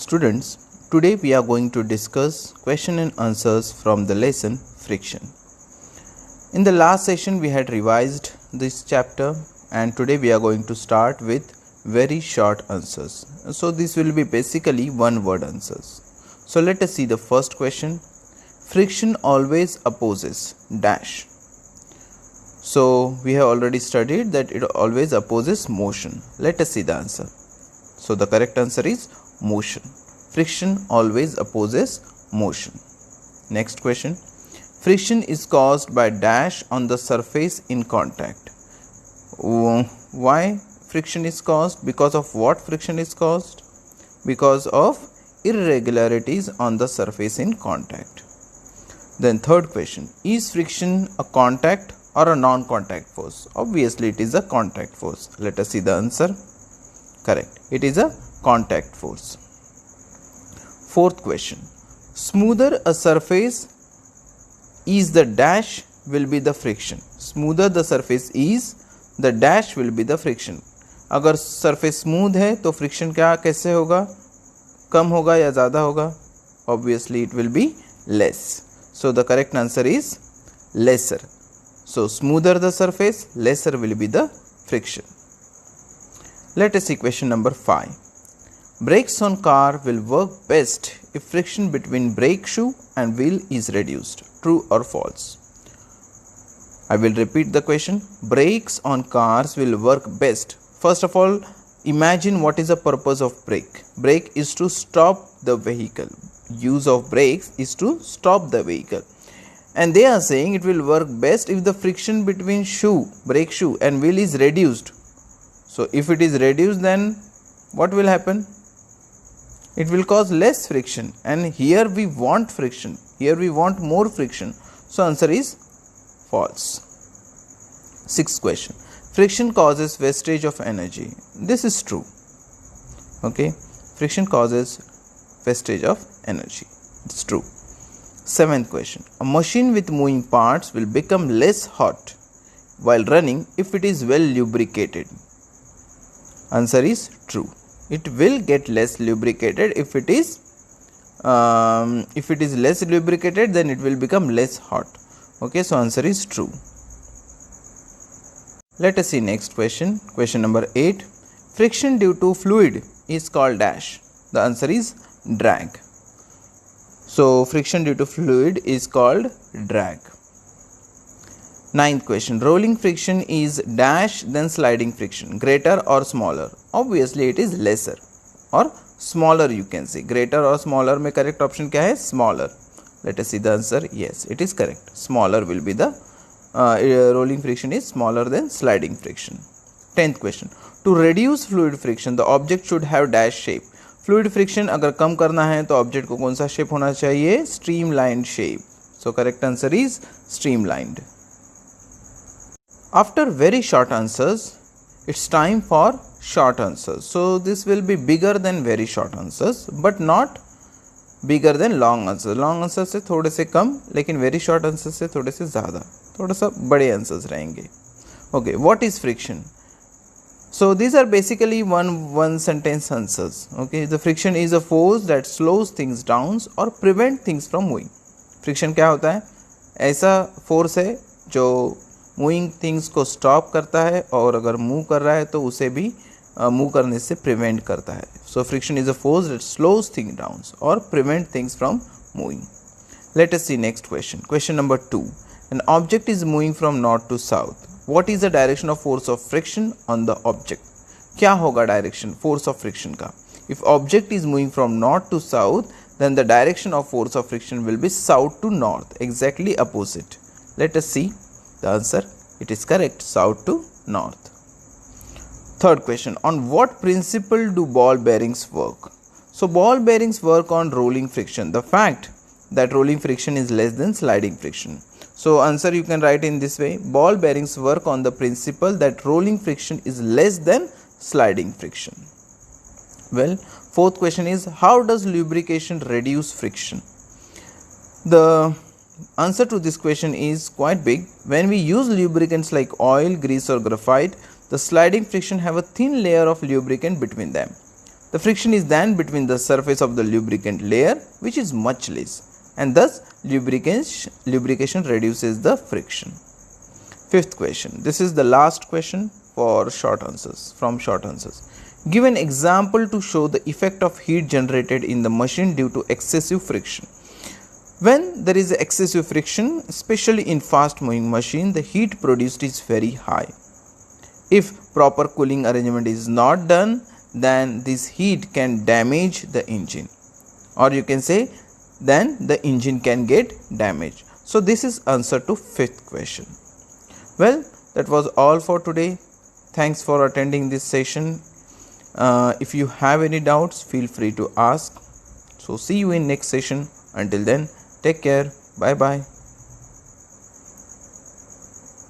Students, today we are going to discuss question and answers from the lesson friction. In the last session we had revised this chapter and today we are going to start with very short answers. So this will be basically one word answers. So let us see the first question. Friction always opposes dash. So we have already studied that it always opposes motion. Let us see the answer. So the correct answer is motion. Friction always opposes motion. Next question. Friction is caused by dash on the surface in contact. Why friction is caused? Because of what friction is caused? Because of irregularities on the surface in contact. Then third question. Is friction a contact or a non-contact force? Obviously it is a contact force. Let us see the answer. Correct. It is a contact force. Fourth question. Smoother a surface is, the dash will be the friction. Smoother the surface is, the dash will be the friction. अगर surface smooth है तो friction क्या कैसे होगा? कम होगा या ज़्यादा होगा? Obviously it will be less. So the correct answer is lesser. So smoother the surface, lesser will be the friction. Let us see question number 5. Brakes on car will work best if friction between brake shoe and wheel is reduced. True or false? I will repeat the question. Brakes on cars will work best. First of all, imagine what is the purpose of brake. Brake is to stop the vehicle. Use of brakes is to stop the vehicle. And they are saying it will work best if the friction between brake shoe and wheel is reduced. So if it is reduced, then what will happen? It will cause less friction, and here we want friction. Here we want more friction. So answer is false. Sixth question. Friction causes wastage of energy. This is true. Okay. Friction causes wastage of energy. It's true. Seventh question. A machine with moving parts will become less hot while running if it is well lubricated. Answer is true. It will get less lubricated. If it is less lubricated, then it will become less hot. Okay, so answer is true. Let us see next question. Question number 8. Friction due to fluid is called dash. The answer is drag. So friction due to fluid is called drag. Ninth question. Rolling friction is dash than sliding friction. Greater or smaller? Obviously it is lesser or smaller, you can say. Greater or smaller में correct option क्या है? Smaller. Let us see the answer. Yes, it is correct. Smaller will be the rolling friction is smaller than sliding friction. 10th question. To reduce fluid friction, the object should have dash shape. Fluid friction अगर कम करना है तो object को कौन सा shape होना चाहिए? Streamlined shape. So correct answer is streamlined. After very short answers, it's time for short answers. So this will be bigger than very short answers, but not bigger than long answers. Long answers से थोड़े से कम, लेकिन very short answers से थोड़े से ज़्यादा, थोड़ा सा बड़े answers रहेंगे. Okay, what is friction? So these are basically one sentence answers. Okay, the friction is a force that slows things down or prevent things from moving. Friction क्या होता है? ऐसा force है जो मूविंग थिंग्स को stop करता है और अगर मूव कर रहा है तो उसे भी मूव करने से प्रिवेंट करता है. So friction is a force that slows things down और prevent things from moving. Let us see next question. Question number 2. An object is moving from north to south. What is the direction of force of friction on the object? क्या होगा direction force of friction का? If object is moving from north to south, then the direction of force of friction will be south to north, exactly opposite. Let us see the answer. It is correct, south to north. Third question. On what principle do ball bearings work? So ball bearings work on rolling friction. The fact that rolling friction is less than sliding friction. So answer you can write in this way. Ball bearings work on the principle that rolling friction is less than sliding friction. Well, fourth question is, how does lubrication reduce friction? The answer to this question is quite big. When we use lubricants like oil, grease or graphite, the sliding friction have a thin layer of lubricant between them. The friction is then between the surface of the lubricant layer, which is much less, and thus lubrication reduces the friction. Fifth question. This is the last question for short answers, from short answers. Give an example to show the effect of heat generated in the machine due to excessive friction. When there is excessive friction, especially in fast moving machine, the heat produced is very high. If proper cooling arrangement is not done, then this heat can damage the engine, or you can say then the engine can get damaged. So this is answer to fifth question. Well, that was all for today. Thanks for attending this session. If you have any doubts, feel free to ask. So see you in next session. Until then, take care. Bye bye.